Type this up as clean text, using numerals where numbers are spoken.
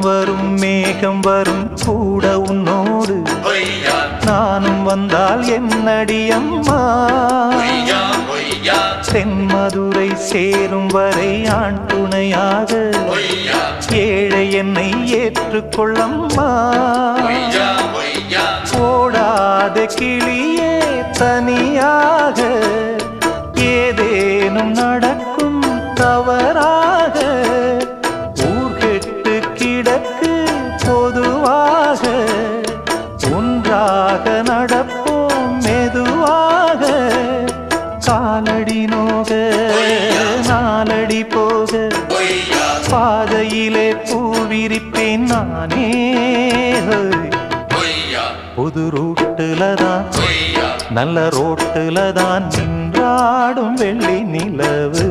வரும் மேகம் வரும் கூட உன்னோடு நானும் வந்தால் என்னடி அம்மா தென்மதுரை சேரும் வரை ஆண் துணையாக ஏழை என்னை ஏற்றுக்கொள்ளம்மா ஓடாத கிளியே தனியாக ஏதேனும் நடக்கும் தவறாக ஊர்கெட்டு கிடக்கு பொதுவாக ஒன்றாக நடப்போம் மெதுவாக காலடி நோக நாலடி போக பாதையிலே பூவிரிப்பேன் நானே புது ரூட்டுல தான் நல்ல ரோட்டுல தான் நின்றாடும் வெள்ளி நிலவு